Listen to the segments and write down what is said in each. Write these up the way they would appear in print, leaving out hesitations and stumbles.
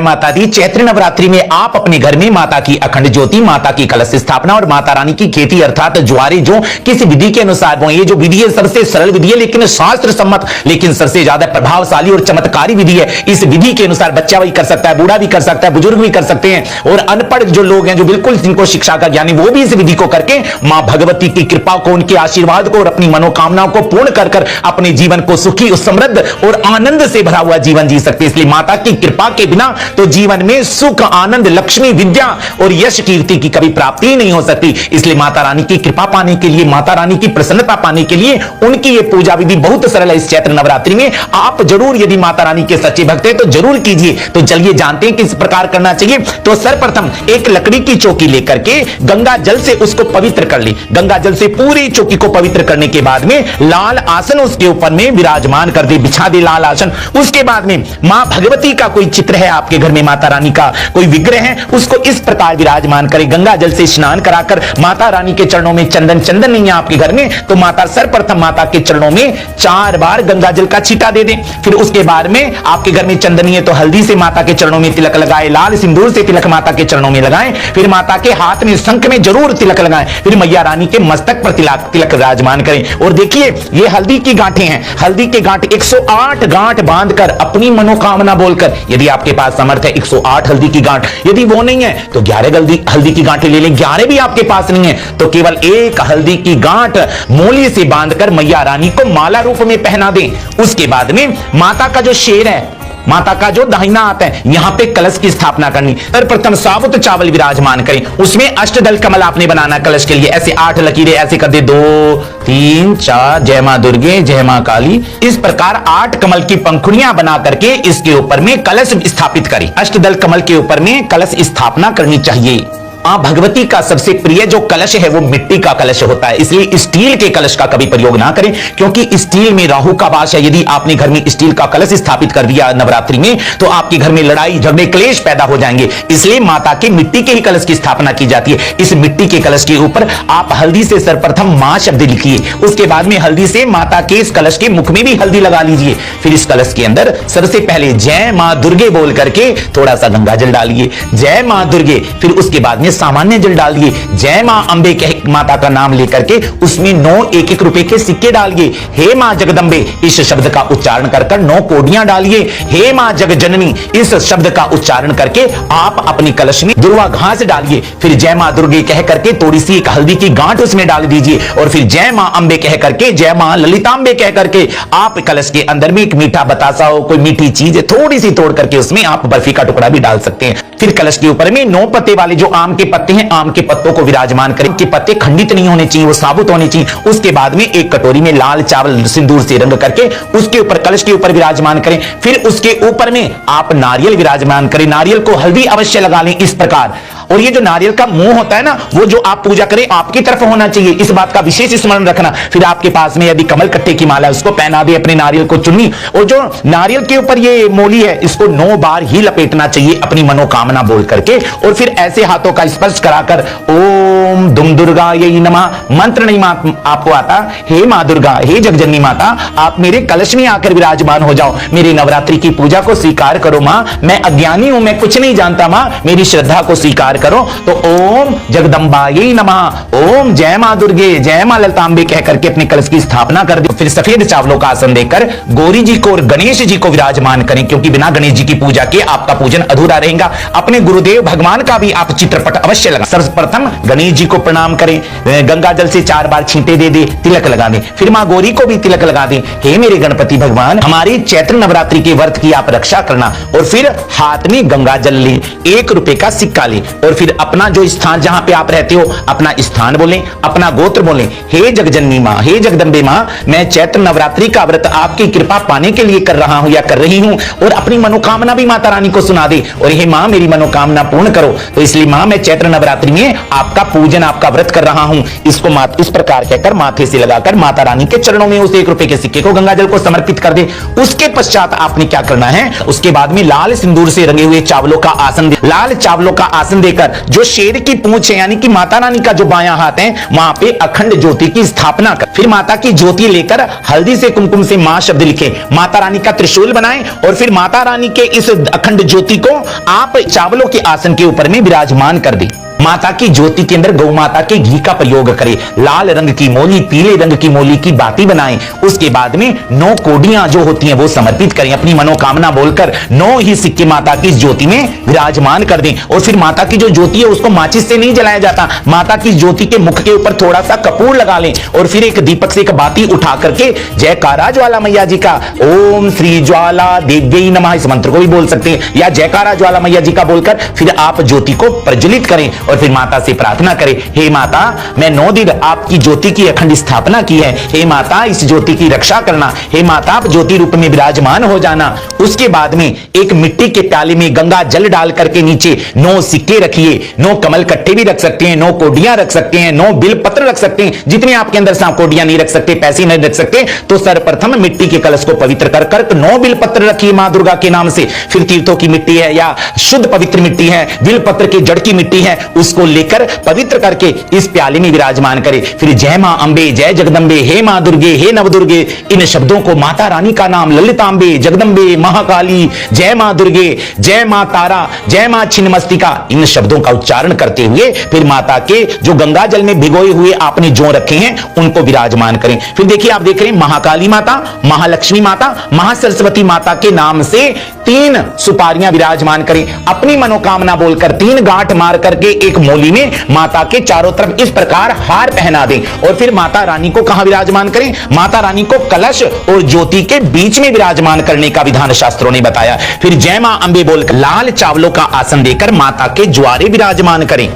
माता दी। चैत्र नवरात्रि में आप अपने घर में माता की अखंड ज्योति, माता की कलश स्थापना और माता रानी की खेती अर्थात ज्वारे जो किस विधि के अनुसार बोए। ये जो विधि है सबसे सरल विधि है, लेकिन शास्त्र सम्मत, लेकिन सबसे ज्यादा प्रभावशाली और चमत्कारी विधि है। इस विधि के अनुसार बच्चा भी कर सकता है, बूढ़ा भी कर सकता है, बुजुर्ग भी कर सकते हैं और अनपढ़ जो लोग हैं, जो बिल्कुल जिनको शिक्षा का ज्ञान है, वो भी इस विधि को करके मां भगवती की कृपा को, उनके आशीर्वाद को और अपनी मनोकामनाओं को पूर्ण कर कर अपने जीवन को सुखी, समृद्ध और आनंद से भरा हुआ जीवन जी सकते हैं। इसलिए माता की कृपा के बिना तो जीवन में सुख, आनंद, लक्ष्मी, विद्या और यश कीर्ति की कभी प्राप्ति ही नहीं हो सकती। इसलिए माता रानी की कृपा पाने के लिए, माता रानी की प्रसन्नता पाने के लिए उनकी यह पूजा विधि बहुत सरल है। इस चैत्र नवरात्रि में आप जरूर, यदि माता रानी के सच्चे भक्त हैं तो जरूर कीजिए। तो चलिए जानते हैं किस प्रकार करना चाहिए। तो सर्वप्रथम एक लकड़ी की चौकी लेकर के गंगा जल से उसको पवित्र कर ली। गंगा जल से पूरी चौकी को पवित्र करने के बाद में लाल आसन उसके ऊपर में विराजमान कर दे, बिछा दे लाल आसन। उसके बाद में मां भगवती का कोई चित्र है आपके घर में, माता रानी का कोई विग्रह है, उसको इस प्रकार विराजमान करें। गंगा जल से स्नान कराकर माता रानी के चरणों में चंदन नहीं है आपके घर में तो माता सर्वप्रथम माता के चरणों में 4 बार गंगा जल का छींटा दे दें। फिर उसके बाद में आपके घर में चंदन नहीं है तो हल्दी से माता के चरणों में तिलक लगाए, लाल सिंदूर से तिलक माता के चरणों में लगाएं। फिर माता के हाथ में शंख में जरूर तिलक लगाएं। फिर मैया रानी के मस्तक पर तिलक विराजमान करें। और देखिए ये हल्दी की गांठें हैं, हल्दी के गांठ 108 गांठ बांधकर अपनी मनोकामना बोलकर, यदि आपके पास समर्थ है 108 हल्दी की गांठ, यदि वो नहीं है तो 11 हल्दी की गांठें ले लें। 11 भी आपके पास नहीं है तो केवल एक हल्दी की गांठ मूली से बांधकर मैया रानी को माला रूप में पहना दें। उसके बाद में माता का जो शेर है, माता का जो दाहिना हाथ है, यहां पे कलश की स्थापना करनी। सर्वप्रथम साबुत चावल विराजमान करें, उसमें अष्टदल कमल आपने बनाना कलश के लिए। ऐसे 8 लकीरें ऐसे कर दे, 2 3 4, जय मां दुर्गे, जय मां काली। इस प्रकार 8 कमल की पंखुड़ियां बना करके इसके ऊपर में कलश स्थापित करें। अष्टदल कमल के ऊपर में कलश स्थापना करनी चाहिए। मां भगवती का सबसे प्रिय जो कलश है वो मिट्टी का कलश होता है, इसलिए स्टील के कलश का कभी प्रयोग ना करें, क्योंकि स्टील में राहु का वास है। यदि आपने घर में स्टील का कलश स्थापित कर दिया नवरात्रि में तो आपके घर में लड़ाई झगड़े क्लेश पैदा हो जाएंगे। इसलिए माता के मिट्टी के ही कलश की स्थापना की जाती है। इस मिट्टी के कलश के ऊपर आप हल्दी से सर्वप्रथम मां शब्द लिखिए। उसके बाद में हल्दी से माता के इस कलश के मुख में भी हल्दी लगा लीजिए। फिर इस कलश के अंदर सबसे पहले जय मां दुर्गे बोल करके थोड़ा सा गंगा जल डालिए, जय मां दुर्गे। फिर उसके बाद में सामान्य जल डालिए, जय मां अंबे कह माता का नाम लेकर के उसमें 9 1-1 रुपए के सिक्के डालिए। हे मां जगदंबे इस शब्द का उच्चारण कर 9 कोडियां डालिए। हे मां जगजननी इस शब्द का उच्चारण करके आप अपनी कलश में दुर्वा घास डालिए। फिर जय मां दुर्गे कह करके थोड़ी सी एक हल्दी की गांठ उसमें डाल दीजिए और फिर जय मां अंबे कह करके, जय मां ललितांबे कह करके आप कलश के अंदर में एक मीठा बतासा हो, कोई मीठी चीज थोड़ी सी तोड़ करके उसमें आप बर्फी का टुकड़ा भी डाल सकते हैं। फिर कलश के ऊपर में 9 पत्ते वाले जो आम के पत्ते हैं, आम के पत्तों को विराजमान करें कि पत्ते खंडित नहीं होने चाहिए, वो साबुत होने चाहिए। उसके बाद में एक कटोरी में लाल चावल सिंदूर से रंग करके उसके ऊपर कलश के ऊपर विराजमान करें। फिर उसके ऊपर में आप नारियल विराजमान करें, नारियल को हल्दी अवश्य लगा लें इस प्रकार। और ये जो नारियल का मुंह होता है ना, वो जो आप पूजा करें आपकी तरफ होना चाहिए, इस बात का विशेष स्मरण रखना। फिर आपके पास में यदि कमल कट्टे की माला है उसको पहना दे अपने नारियल को चुन्नी, और जो नारियल के ऊपर ये मोली है इसको 9 बार ही लपेटना चाहिए अपनी मनोकामना बोल करके। और फिर ऐसे हाथों का स्पर्श कराकर ओम दुम दुर्गा ये नमः, मंत्र नहीं आपको आता, हे मां दुर्गा, हे जगजननी माता आप मेरे कलश में आकर विराजमान हो जाओ, मेरी नवरात्रि की पूजा को स्वीकार करो मां, मैं अज्ञानी हूं, मैं कुछ नहीं जानता मां, मेरी श्रद्धा को स्वीकार करो। तो ओम जगदम्बायै नमः, ओम जय मां दुर्गे, जय मां ललितांबे कह करके अपने कलश की स्थापना कर दे। फिर सफेद चावलों का आसन देकर गौरी जी को और गणेश जी को विराजमान करें, क्योंकि बिना गणेश जी की पूजा के आपका पूजन अधूरा रहेगा। अपने गुरुदेव भगवान का भी आप चित्रपट अवश्य लगा। सर्वप्रथम गणेश जी को प्रणाम करें, गंगा जल से 4 बार छींटे दे दे, तिलक लगा दें। फिर मां गौरी को भी तिलक लगा दें। हे मेरे गणपति भगवान हमारी चैत्र नवरात्रि के व्रत की आप रक्षा करना। और फिर हाथ में गंगा जल ले, 1 रुपए का सिक्का ले और फिर अपना जो स्थान जहां पे आप रहते हो अपना स्थान बोलें, अपना गोत्र बोलें। हे जगजननी मां, हे जगदंबे मां, मैं चैत्र नवरात्रि का व्रत आपकी कृपा पाने के लिए कर रहा हूं या कर रही हूं, और अपनी मनोकामना भी माता रानी को सुना दे और हे मां मेरी मनोकामना पूर्ण करो। तो इसलिए मां मैं चैत्र नवरात्रि में आपका पूजन आपका व्रत कर रहा हूं। इसको इस प्रकार कहकर माथे से लगाकर माता रानी के चरणों में उस 1 रुपए के सिक्के को गंगा जल को समर्पित कर दे। उसके पश्चात आपने क्या करना है, उसके बाद में लाल सिंदूर से रंगे हुए चावलों का आसन, लाल चावलों का आसन दे लेकर जो शेर की पूंछ है यानी कि माता रानी का जो बायां हाथ है वहां पे अखंड ज्योति की स्थापना कर, फिर माता की ज्योति लेकर हल्दी से कुमकुम से मां शब्द लिखे, माता रानी का त्रिशूल बनाएं और फिर माता रानी के इस अखंड ज्योति को आप चावलों के आसन के ऊपर में विराजमान कर दें। माता की ज्योति के अंदर गौ माता के घी का प्रयोग करें, लाल रंग की मोली, पीले रंग की मोली की बाती बनाएं। उसके बाद में 9 कोडियां जो होती हैं वो समर्पित करें, अपनी मनोकामना बोलकर 9 ही सिक्के माता की ज्योति में विराजमान कर दें। और फिर माता की जो ज्योति है उसको माचिस से नहीं जलाया जाता, माता की ज्योति के मुख के ऊपर थोड़ा सा कपूर लगा लें और फिर एक दीपक से एक बाती उठा करके जयकारा ज्वाला मैया जी का, ओम श्री ज्वाला देव्यै नमः, इस मंत्र को भी बोल सकते हैं या जयकारा ज्वाला मैया जी का बोलकर फिर आप ज्योति को प्रज्वलित करें और फिर माता से प्रार्थना करें, हे माता मैं 9 दिन आपकी ज्योति की अखंड स्थापना की है, हे माता इस ज्योति की रक्षा करना, हे माता आप ज्योति रूप में विराजमान हो जाना। उसके बाद में एक मिट्टी के प्याले में गंगा जल डाल करके नीचे 9 सिक्के रखिए, 9 कमल कट्टे भी रख सकते हैं, 9 कोडियां रख सकते हैं, 9 बिल पत्र रख सकते हैं, जितने आपके अंदर सांप कोडियां नहीं रख सकते, पैसे नहीं रख सकते तो सर्वप्रथम मिट्टी के कलश को पवित्र कर कर 9 बिल पत्र रखिए मां दुर्गा के नाम से, फिर तीर्थों की मिट्टी है या शुद्ध पवित्र मिट्टी है, बिल पत्र की जड़ की मिट्टी है, उसको लेकर पवित्र करके इस प्याले में विराजमान करें। फिर जय मां अंबे, जय जगदंबे, हे मां दुर्गे, हे नवदुर्गे, इन शब्दों को माता रानी का नाम ललितांबे, जगदंबे, महाकाली, जय मां दुर्गे, जय मां तारा, जय मां छिन्नमस्तिका, इन शब्दों का उच्चारण करते हुए फिर माता के जो गंगा जल में भिगोए हुए आपने जो रखे हैं उनको विराजमान करें। फिर देखिए आप देख रहे हैं महाकाली माता, महालक्ष्मी माता, महासरस्वती माता के नाम से 3 सुपारियां विराजमान करें, अपनी मनोकामना बोलकर 3 गांठ मार करके एक मोली में माता के चारों तरफ इस प्रकार हार पहना दें और फिर माता रानी को कहां विराजमान करें, माता रानी को कलश और ज्योति के बीच में विराजमान करने का विधान शास्त्रों ने बताया। फिर जय मां अंबे बोलकर लाल चावलों का आसन देकर माता के ज्वारे विराजमान करें।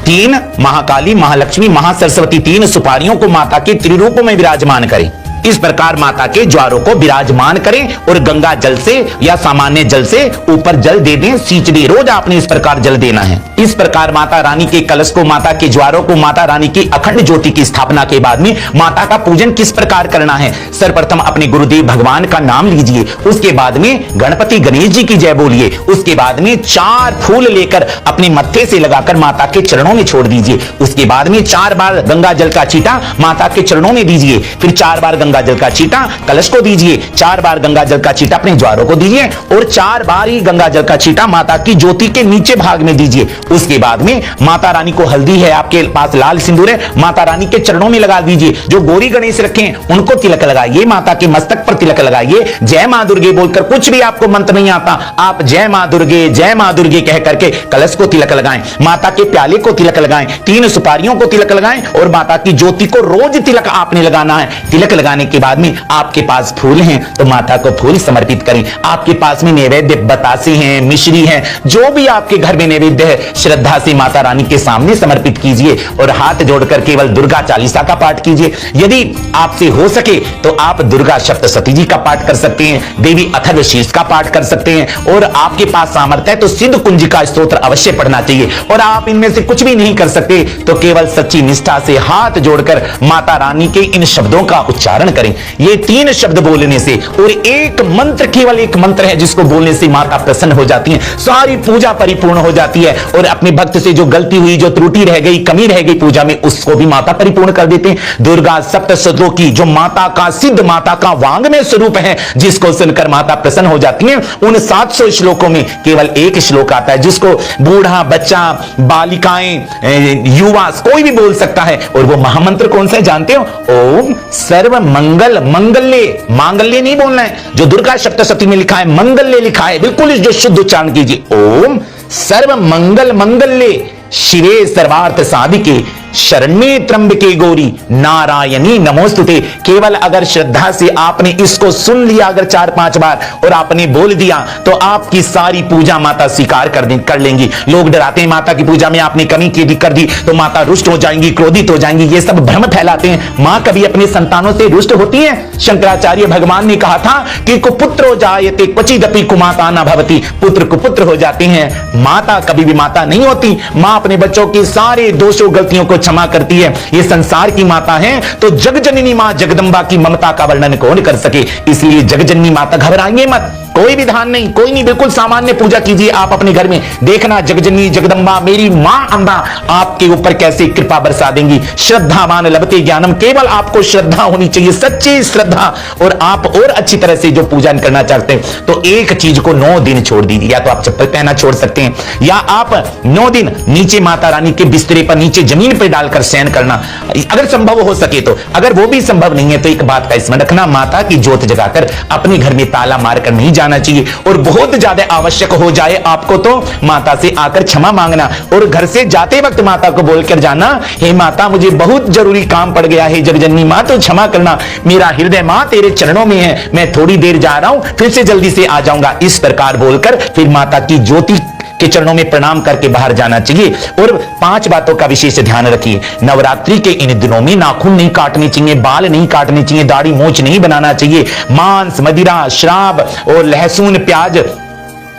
3 महाकाली, महालक्ष्मी, महासरस्वती 3 सुपारियों को माता के त्रिरूप में विराजमान करें। इस प्रकार माता के ज्वारों को विराजमान करें और गंगा जल से या सामान्य जल से ऊपर जल दे दें, सींच दें, रोज आपने इस प्रकार जल देना है। इस प्रकार माता रानी के कलश को, माता के ज्वारों को, माता रानी की अखंड ज्योति की स्थापना के बाद में माता का पूजन किस प्रकार करना है, सर्वप्रथम अपने गुरुदेव भगवान का नाम लीजिए, उसके बाद में गणपति गणेश जी की जय बोलिए, उसके बाद में 4 फूल लेकर अपने मत्थे से लगाकर माता के चरणों में छोड़ दीजिए, उसके बाद में 4 बार गंगा जल का छींटा माता के चरणों में दीजिए, फिर 4 बार गंगा जल का छींटा कलश को दीजिए, 4 बार गंगा जल का छींटा अपने ज्वारों को दीजिए और 4 बार ही गंगा जल का छींटा माता की ज्योति के नीचे भाग में दीजिए। उसके बाद में माता रानी को हल्दी है आपके पास, लाल सिंदूर है, माता रानी के चरणों में लगा दीजिए। जो गौरी गणेश रखे हैं उनको तिलक लगाइए, माता के मस्तक पर तिलक लगाइए। जय मां दुर्गे बोलकर, कुछ भी आपको मंत्र नहीं आता, आप जय मां दुर्गे कह करके कलश को तिलक लगाएं, माता के प्याले को तिलक लगाएं, 3 सुपारियों को तिलक लगाएं और माता की ज्योति को रोज तिलक आपने लगाना है। तिलक लगाने के बाद में आपके पास फूल हैं तो माता को फूल समर्पित करें। आपके पास में नैवेद्य बतासे हैं, मिश्री है, जो भी आपके घर में नैवेद्य है श्रद्धा से माता रानी के सामने समर्पित कीजिए और हाथ जोड़कर केवल दुर्गा चालीसा का पाठ कीजिए। यदि आपसे हो सके तो आप दुर्गा सप्तशती जी का पाठ कर सकते हैं, देवी अथर्वशीर्ष का पाठ कर सकते हैं और आपके पास सामर्थ्य है तो सिद्ध कुंज का स्तोत्र अवश्य पढ़ना चाहिए। और आप इनमें से कुछ भी नहीं कर सकते तो केवल सच्ची निष्ठा से हाथ जोड़कर माता रानी के इन शब्दों का उच्चारण करें। ये 3 शब्द बोलने से और एक मंत्र, केवल एक मंत्र है जिसको बोलने से माता प्रसन्न हो जाती है, सारी पूजा परिपूर्ण हो जाती है और अपने भक्त से जो गलती हुई, जो त्रुटि रह गई, कमी रह गई पूजा में, उसको भी माता परिपूर्ण कर देते हैं। दुर्गा सप्तशतों की जो माता का सिद्ध, माता का वांग में स्वरूप है, जिसको सुनकर माता प्रसन्न हो जाती है। उन 700 श्लोकों में केवल एक श्लोक आता है जिसको बूढ़ा, बच्चा, बालिकाएं, युवा कोई भी बोल सकता है और वो महामंत्र कौन सा है जानते हो? ओम सर्व मंगल मंगल्य, मांगल्य नहीं बोलना है, जो दुर्गा सप्तशती में लिखा है मंगल्य लिखा है, बिल्कुल जो शुद्ध उच्चारण कीजिए। ओम सर्व मंगल मंगल्य शिवे सर्वार्थ साधिके शरण्ये त्र्यंबके गौरी नारायणी नमोस्तुते। केवल अगर श्रद्धा से आपने इसको सुन लिया अगर 4-5 बार और आपने बोल दिया तो आपकी सारी पूजा माता स्वीकार कर लेंगी। लोग डराते हैं माता की पूजा में आपने कमी कर दी तो माता रुष्ट हो जाएंगी, क्रोधित हो जाएंगी, ये सब भ्रम फैलाते हैं। मां कभी अपने संतानों से रुष्ट होती है? शंकराचार्य भगवान ने कहा था कि कुपुत्र हो जायते क्वचिदपि कुमाता न भवति, पुत्र कुपुत्र हो जाते हैं, माता कभी भी माता नहीं होती। मां अपने बच्चों के सारे दोषों गलतियों को क्षमा करती है। ये संसार की माता है तो जगजननी मां जगदंबा की ममता का वर्णन कौन कर सके। इसलिए जगजननी माता घबराइए मत, कोई विधान नहीं, कोई नहीं, बिल्कुल सामान्य पूजा कीजिए आप अपने घर में। देखना जगजननी जगदम्बा मेरी मां अंबा आपके ऊपर कैसे कृपा बरसा देंगी। श्रद्धावान लभते ज्ञानम, केवल आपको श्रद्धा होनी चाहिए, सच्ची श्रद्धा, और आप और अच्छी तरह से जो पूजन करना चाहते हैं तो एक चीज को 9 दिन छोड़ दीजिए। या तो आप चप्पल पहना छोड़ सकते हैं, या आप 9 दिन नीचे माता रानी के बिस्तरे पर नीचे जमीन पर डालकर शयन करना, अगर संभव हो सके तो। अगर वो भी संभव नहीं है तो एक बात का स्मरण रखना, माता की ज्योत जगाकर अपने घर में ताला मारकर नहीं जाना चाहिए। और बहुत ज्यादा आवश्यक हो जाए आपको तो माता से आकर क्षमा मांगना, और घर से जाते वक्त माता को बोलकर जाना, हे माता मुझे बहुत जरूरी काम पड़ गया है, जगजननी मां तो क्षमा करना, मेरा हृदय मां तेरे चरणों में है, मैं थोड़ी देर जा रहा हूं, फिर से जल्दी से आ जाऊंगा। इस प्रकार बोलकर फिर माता की ज्योति के चरणों में प्रणाम करके बाहर जाना चाहिए। और 5 बातों का विशेष ध्यान रखिए। नवरात्रि के इन दिनों में नाखून नहीं काटने चाहिए, बाल नहीं काटने चाहिए, दाढ़ी मूंछ नहीं बनाना चाहिए, मांस मदिरा शराब और लहसुन प्याज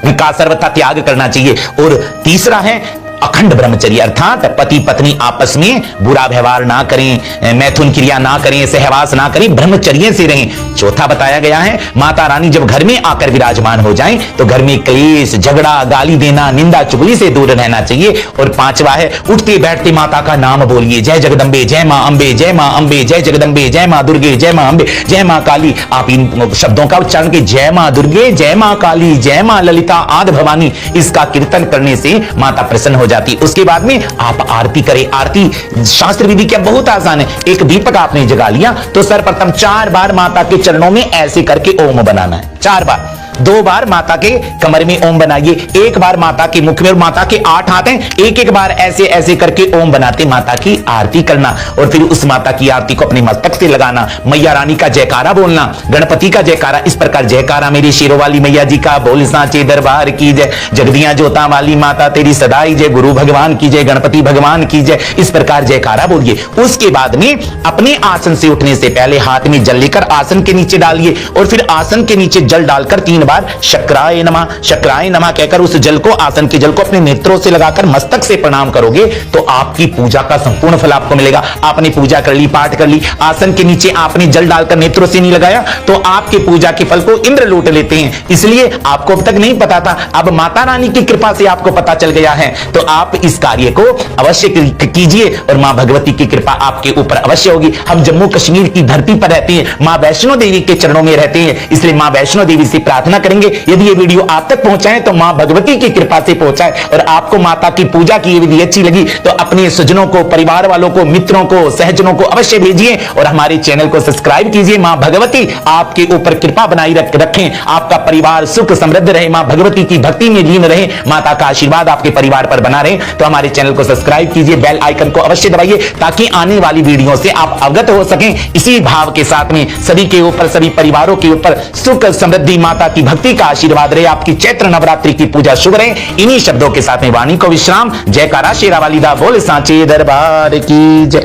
का सर्वथा त्याग करना चाहिए। और तीसरा है अखंड ब्रह्मचर्य, अर्थात पति पत्नी आपस में बुरा व्यवहार ना करें, मैथुन क्रिया ना करें, सहवास ना करें, ब्रह्मचर्य से रहें। चौथा बताया गया है माता रानी जब घर में आकर विराजमान हो जाएं तो घर में क्लेश झगड़ा गाली देना निंदा चुगली से दूर रहना चाहिए। और 5वां है उठते बैठते माता का नाम बोलिए, जय जगदम्बे, जय मां अंबे, जय मां अंबे, जय जगदम्बे, जय मां दुर्गे, जय मां अंबे, जय मां काली। आप इन शब्दों का उच्चारण के जय मां दुर्गे, जय मां काली, जय मां ललिता आदि भवानी, इसका कीर्तन करने से माता प्रसन्न हो जाती। उसके बाद में आप आरती करें। आरती शास्त्र विधि क्या बहुत आसान है। एक दीपक आपने जगा लिया तो सर्वप्रथम 4 बार माता के चरणों में ऐसे करके ओम बनाना है, 4 बार। 2 बार माता के कमर में ओम बनाइए, 1 बार माता के मुख में, और माता के 8 हाथ हैं, एक बार ऐसे ऐसे करके ओम बनाते माता की आरती करना। और फिर उस माता की आरती को अपने मस्तक से लगाना, मैया रानी का जयकारा बोलना, गणपति का जयकारा, इस प्रकार जयकारा मेरी शेरों वाली मैया जी का, बोल सांचे दरबार की जय, जगदियां जोता वाली माता तेरी सदाई जय, गुरु भगवान की जय, गणपति भगवान की जय, इस प्रकार जयकारा बोलिए। उसके बाद में अपने आसन से उठने से पहले हाथ में जल लेकर आसन के नीचे डालिए, और फिर आसन के नीचे जल डालकर 3 बार शक्राय नमः कहकर उस जल को, आसन के जल को अपने नेत्रों से लगाकर मस्तक से प्रणाम करोगे तो आपकी पूजा का संपूर्ण फल आपको मिलेगा। आपने पूजा कर ली, पाठ कर ली, आसन के नीचे आपने जल डालकर नेत्रों से नहीं लगाया तो आपके पूजा के फल को इंद्र लूट लेते हैं। इसलिए आपको अब तक नहीं पता था, अब माता रानी की कृपा से आपको पता चल गया है, तो आप इस कार्य को अवश्य कीजिए और मां भगवती की कृपा आपके ऊपर अवश्य होगी। हम जम्मू कश्मीर की धरती पर रहते हैं, मां वैष्णो देवी के चरणों में रहते हैं, इसलिए मां वैष्णो देवी से प्रार्थना करेंगे यदि ये वीडियो आप तक पहुंचाए तो मां भगवती की कृपा से पहुंचाए। और आपको माता की पूजा की ये विधि अच्छी लगी तो अपने स्वजनों को, परिवार वालों को, मित्रों को, सहजनों को अवश्य भेजिए और हमारे चैनल को सब्सक्राइब कीजिए। मां भगवती आपके ऊपर कृपा बनाई रखें, आपका परिवार सुख समृद्ध रहे, मां भगवती की भक्ति में लीन रहे, माता का आशीर्वाद आपके परिवार पर बना रहे। तो हमारे चैनल को सब्सक्राइब कीजिए, बेल आइकन को अवश्य दबाइए ताकि आने वाली वीडियो से आप अवगत हो सकें। इसी भाव के साथ में सभी के ऊपर, सभी परिवारों के ऊपर सुख समृद्धि, माता की भक्ति का आशीर्वाद रहे, आपकी चैत्र नवरात्रि की पूजा शुभ रहे। इन्हीं शब्दों के साथ में वाणी को विश्राम। जयकारा शेरा वाली दा, बोल सांचे दरबार की जय।